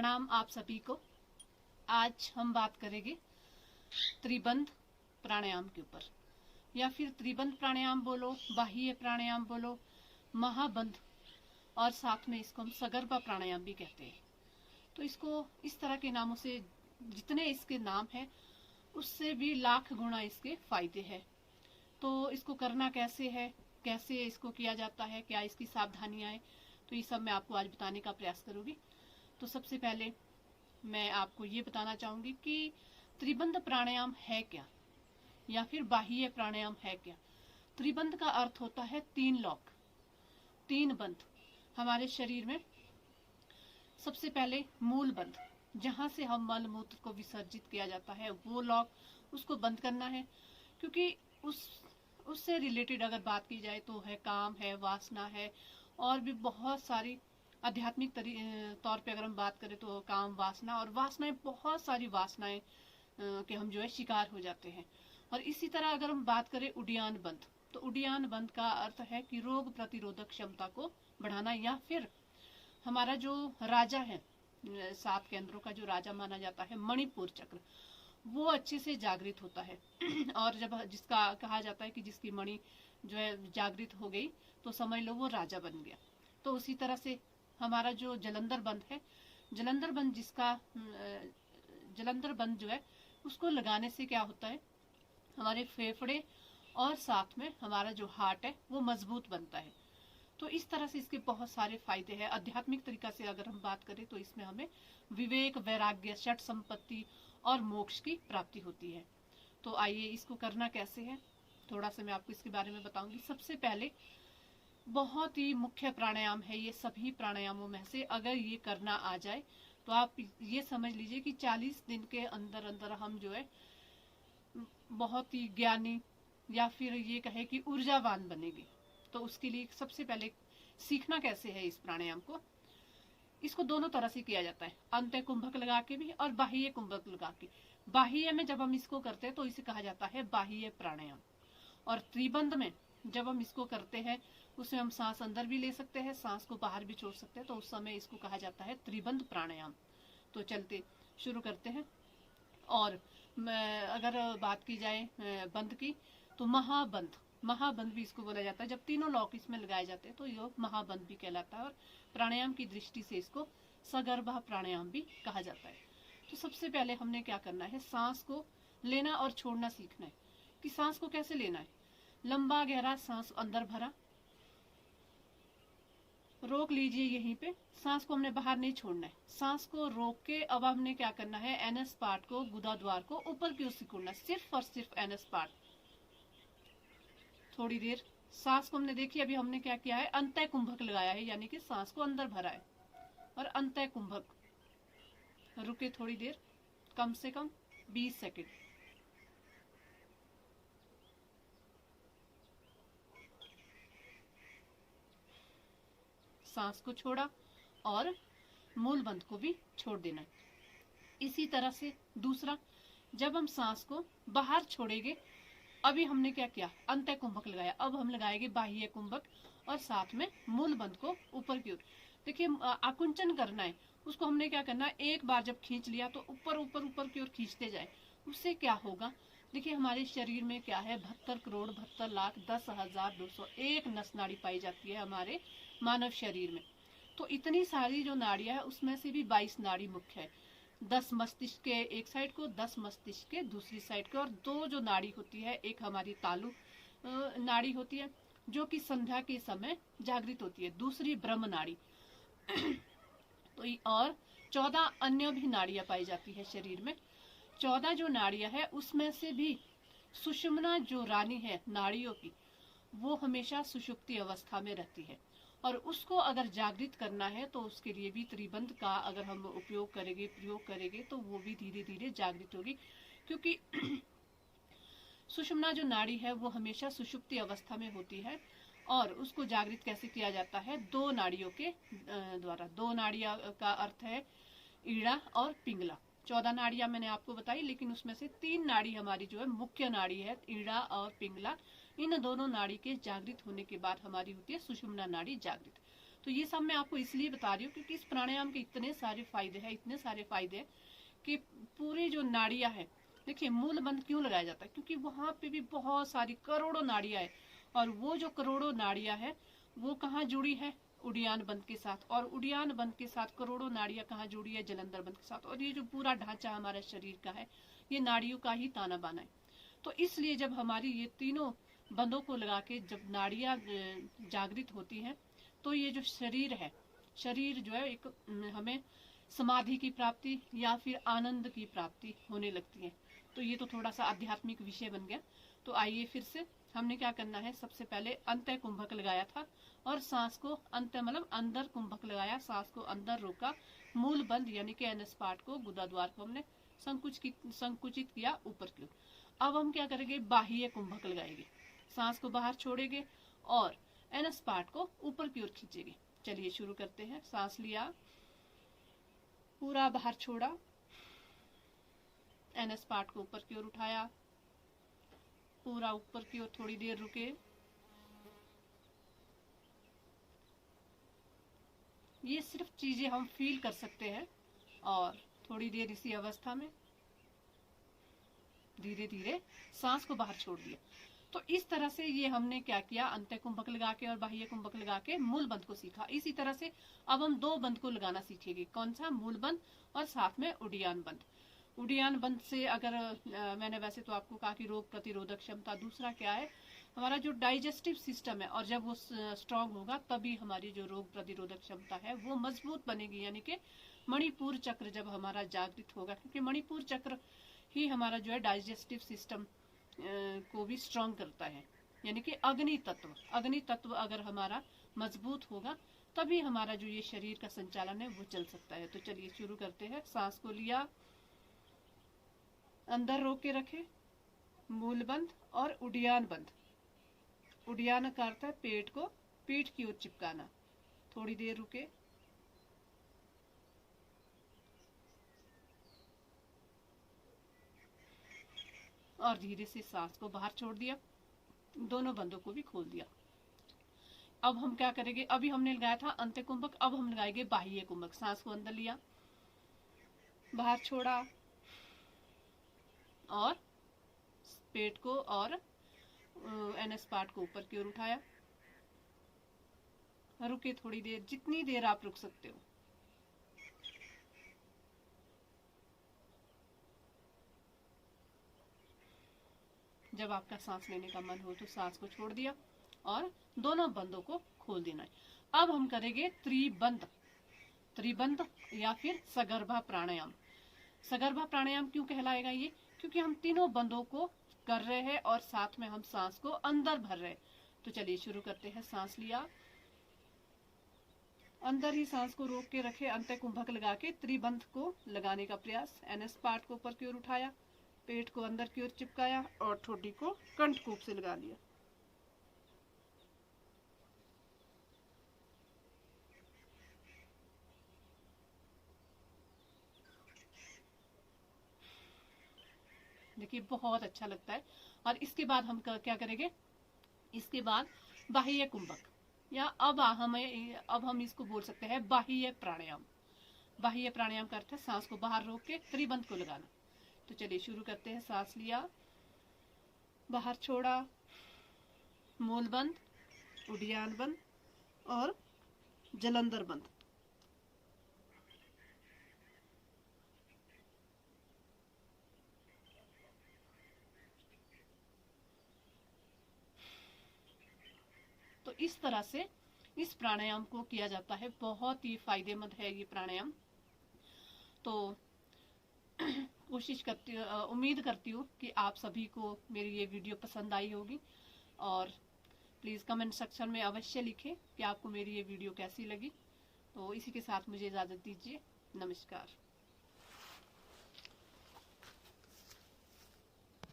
प्रणाम आप सभी को। आज हम बात करेंगे त्रिबंध प्राणायाम के ऊपर, या फिर त्रिबंध प्राणायाम बोलो, बाह्य प्राणायाम बोलो, महाबंध, और साथ में इसको हम सगर्भा प्राणायाम भी कहते हैं। तो इसको इस तरह के नामों से, जितने इसके नाम है उससे भी लाख गुना इसके फायदे हैं। तो इसको करना कैसे है, कैसे इसको किया जाता है, क्या इसकी सावधानियां हैं, तो ये सब मैं आपको आज बताने का प्रयास करूंगी। तो सबसे पहले मैं आपको ये बताना चाहूंगी कि त्रिबंध प्राणायाम है क्या, या फिर बाह्य प्राणायाम है क्या। त्रिबंध का अर्थ होता है 3 लॉक, 3 बंध हमारे शरीर में। सबसे पहले मूल बंध, जहां से हम मल मूत्र को विसर्जित किया जाता है, वो लॉक, उसको बंद करना है। क्योंकि उससे रिलेटेड अगर बात की जाए तो है काम है, वासना है, और भी बहुत सारी आध्यात्मिक तौर पे अगर हम बात करें तो काम, वासना, और वासनाएं, बहुत सारी वासनाएं के हम जो है शिकार हो जाते हैं। और इसी तरह अगर हम बात करें उड्डयन बंध, तो उड्डयन बंध का अर्थ है कि रोग प्रतिरोधक क्षमता को बढ़ाना, या फिर हमारा जो राजा है, 7 केंद्रों का जो राजा माना जाता है, मणिपुर चक्र, वो अच्छे से जागृत होता है। और जब जिसका कहा जाता है कि जिसकी मणि जो है जागृत हो गई तो समझ लो वो राजा बन गया। तो उसी तरह से हमारा जो जलंधर बंध है, जलंधर बंध जलंधर बंध जो है उसको लगाने से क्या होता है, हमारे फेफड़े और साथ में हमारा जो हार्ट है वो मजबूत बनता है। तो इस तरह से इसके बहुत सारे फायदे हैं। आध्यात्मिक तरीका से अगर हम बात करें तो इसमें हमें विवेक, वैराग्य, षट संपत्ति और मोक्ष की प्राप्ति होती है। तो आइए इसको करना कैसे है, थोड़ा सा मैं आपको इसके बारे में बताऊंगी। सबसे पहले बहुत ही मुख्य प्राणायाम है ये, सभी प्राणायामों में से अगर ये करना आ जाए तो आप ये समझ लीजिए कि 40 दिन के अंदर अंदर हम जो है बहुत ही ज्ञानी, या फिर ये कहे कि ऊर्जावान बनेगी। तो उसके लिए सबसे पहले सीखना कैसे है इस प्राणायाम को, इसको दोनों तरह से किया जाता है, अंत्य कुंभक लगा के भी और बाह्य कुंभक लगा के। बाह्य में जब हम इसको करते हैं तो इसे कहा जाता है बाह्य प्राणायाम, और त्रिबंध में जब हम इसको करते हैं उसमें हम सांस अंदर भी ले सकते हैं, सांस को बाहर भी छोड़ सकते हैं, तो उस समय इसको कहा जाता है त्रिबंध प्राणायाम। तो चलते शुरू करते हैं। और अगर बात की जाए बंध की, तो महाबंध, महाबंध भी इसको बोला जाता है। जब तीनों लॉक इसमें लगाए जाते हैं तो ये महाबंध भी कहलाता है, और प्राणायाम की दृष्टि से इसको सगर्भा प्राणायाम भी कहा जाता है। तो सबसे पहले हमने क्या करना है, सांस को लेना और छोड़ना सीखना है। कि सांस को कैसे लेना है, लंबा गहरा सांस अंदर भरा, रोक लीजिए यहीं पे, सांस को हमने बाहर नहीं छोड़ना है। सांस को रोक के अब हमने क्या करना है, एनएस पार्ट को, गुदा द्वार को ऊपर की ओर सिकुड़ना, सिर्फ और सिर्फ एनएस पार्ट। थोड़ी देर सांस को हमने देखी, अभी हमने क्या किया है, अंतः कुंभक लगाया है, यानी कि सांस को अंदर भरा है, और अंतः कुंभक रुके थोड़ी देर, कम से कम 20 सेकेंड। सांस को छोड़ा और मूल बंध को भी छोड़ देना। इसी तरह से दूसरा, जब हम सांस को बाहर छोड़ेंगे, अभी हमने क्या किया, अंतः कुंभक लगाया, अब हम लगाएंगे बाह्य कुंभक, और साथ में मूल बंध को ऊपर की ओर। देखिए आकुंचन करना है, उसको हमने क्या करना है, एक बार जब खींच लिया तो ऊपर ऊपर ऊपर की ओर खींचते जाए। उससे क्या होगा, देखिए हमारे शरीर में क्या है, 72 करोड़ 72 लाख 10,201 नस नाड़ी पाई जाती है हमारे मानव शरीर में। तो इतनी सारी जो नाड़ियां है उसमें से भी 22 नाड़ी मुख्य है, 10 मस्तिष्क के एक साइड को, 10 मस्तिष्क के दूसरी साइड को, और 2 जो नाड़ी होती है, एक हमारी तालु नाड़ी होती है जो कि संध्या के समय जागृत होती है, दूसरी ब्रह्म नाड़ी। तो और 14 अन्य भी नाड़ियां पाई जाती है शरीर में। 14 जो नाड़ियां है उसमें से भी सुषुम्ना जो रानी है नाड़ियों की, वो हमेशा सुषुप्ति अवस्था में रहती है, और उसको अगर जागृत करना है तो उसके लिए भी त्रिबंध का अगर हम प्रयोग करेंगे तो वो भी धीरे धीरे जागृत होगी। क्योंकि सुषुम्ना जो नाड़ी है वो हमेशा सुषुप्ति अवस्था में होती है, और उसको जागृत कैसे किया जाता है, 2 नाड़ियों के द्वारा। 2 नाड़ियां का अर्थ है ईड़ा और पिंगला। 14 नाड़ियां मैंने आपको बताई, लेकिन उसमें से 3 नाड़ी हमारी जो है मुख्य नाड़ी है, ईड़ा और पिंगला। इन दोनों नाड़ी के जागृत होने के बाद हमारी होती है सुषुम्ना नाड़ी जागृत। तो ये सब मैं आपको इसलिए बता रही हूँ क्योंकि इस प्राणायाम के इतने सारे फायदे हैं कि पूरी जो नाड़ियां है, देखिए मूल बंध क्यों लगाया जाता है, क्योंकि वहां पे भी बहुत सारी करोड़ों नाड़ियां है, और वो जो करोड़ों नाड़ियां है वो कहाँ जुड़ी है, उड़ियान बंध के साथ, और उड़ियान बंध के साथ करोड़ों नाड़ियां कहाँ जुड़ी है, जलंधर बंध के साथ। और ये जो पूरा ढांचा हमारे शरीर का है ये नाड़ियों का ही ताना बाना है। तो इसलिए जब हमारी ये तीनों बंधों को लगा के जब नाड़ियां जागृत होती हैं तो ये जो शरीर जो है एक हमें समाधि की प्राप्ति या फिर आनंद की प्राप्ति होने लगती है। तो ये तो थोड़ा सा आध्यात्मिक विषय बन गया। तो आइए फिर से हमने क्या करना है, सबसे पहले अंतः कुंभक लगाया था और सांस को अंतः मतलब अंदर कुंभक लगाया, सांस को अंदर रोका, मूल बंद यानी कि एनएस पार्ट को, गुदा द्वार को हमने संकुचित किया ऊपर की ओर। अब हम क्या करेंगे, बाह्य कुंभक लगाएंगे, सांस को बाहर छोड़ेंगे और एनएस पार्ट को ऊपर की ओर खींचेंगे। चलिए शुरू करते हैं। सांस लिया, पूरा बाहर छोड़ा, एनएस पार्ट को ऊपर की ओर उठाया, पूरा ऊपर की ओर थोड़ी देर रुके, ये सिर्फ चीजें हम फील कर सकते हैं और थोड़ी देर इसी अवस्था में धीरे धीरे सांस को बाहर छोड़ दिया। तो इस तरह से ये हमने क्या किया, अंतः कुंभक लगा के और बाह्य कुंभक लगा के मूल बंध को सीखा। इसी तरह से अब हम दो बंध को लगाना सीखेंगे, कौन सा, मूल बंध और साथ में उड़ियान बंध। उड़ियान बंध से अगर मैंने वैसे तो आपको कहा कि रोग प्रतिरोधक क्षमता, दूसरा क्या है, हमारा जो डाइजेस्टिव सिस्टम है, और जब वो स्ट्रांग होगा तभी हमारी जो रोग प्रतिरोधक क्षमता है वो मजबूत बनेगी, यानी कि मणिपुर चक्र जब हमारा जागृत होगा, क्योंकि मणिपुर चक्र ही हमारा जो है डाइजेस्टिव सिस्टम को भी स्ट्रांग करता है, यानी कि अग्नि तत्व अगर हमारा मजबूत होगा तभी हमारा जो ये शरीर का संचालन है वो चल सकता है। तो चलिए शुरू करते हैं। सांस को लिया, अंदर रोक के रखे, मूल बंध और उड़ियान बंध। उड़ियान का अर्थ है पेट को पीठ की ओर चिपकाना। थोड़ी देर रुके, और धीरे से सांस को बाहर छोड़ दिया, दोनों बंधों को भी खोल दिया। अब हम क्या करेंगे, अभी हमने लगाया था अंत्य कुंभक, अब हम लगाएंगे बाह्य कुंभक। सांस को अंदर लिया, बाहर छोड़ा और पेट को और एनएस पार्ट को ऊपर की ओर उठाया, रुके थोड़ी देर, जितनी देर आप रुक सकते हो। जब आपका सांस लेने का मन हो तो सांस को छोड़ दिया और दोनों बंधों को खोल देना है। अब हम करेंगे त्रिबंध या फिर सगर्भा प्राणायाम। सगर्भा प्राणायाम क्यों कहलाएगा ये, क्योंकि हम तीनों बंधों को कर रहे हैं और साथ में हम सांस को अंदर भर रहे हैं। तो चलिए शुरू करते हैं। सांस लिया, अंदर ही सांस को रोक के रखे, अंतः कुंभक लगा के त्रिबंध को लगाने का प्रयास। एनएस पार्ट को ऊपर की ओर उठाया, पेट को अंदर की ओर चिपकाया और ठोडी को कंठकूप से लगा लिया। देखिए बहुत अच्छा लगता है। और इसके बाद हम क्या करेंगे, इसके बाद बाह्य कुंभक, या अब हम इसको बोल सकते हैं बाह्य प्राणायाम। बाह्य प्राणायाम का अर्थ है सांस को बाहर रोक के त्रिबंध को लगाना। तो चलिए शुरू करते हैं। सांस लिया, बाहर छोड़ा, मूल बंध, उड़ियान बंध और जलंधर बंध। तो इस तरह से इस प्राणायाम को किया जाता है। बहुत ही फायदेमंद है ये प्राणायाम। तो उम्मीद करती हूँ कि आप सभी को मेरी ये वीडियो पसंद आई होगी, और प्लीज़ कमेंट सेक्शन में अवश्य लिखें कि आपको मेरी ये वीडियो कैसी लगी। तो इसी के साथ मुझे इजाज़त दीजिए। नमस्कार।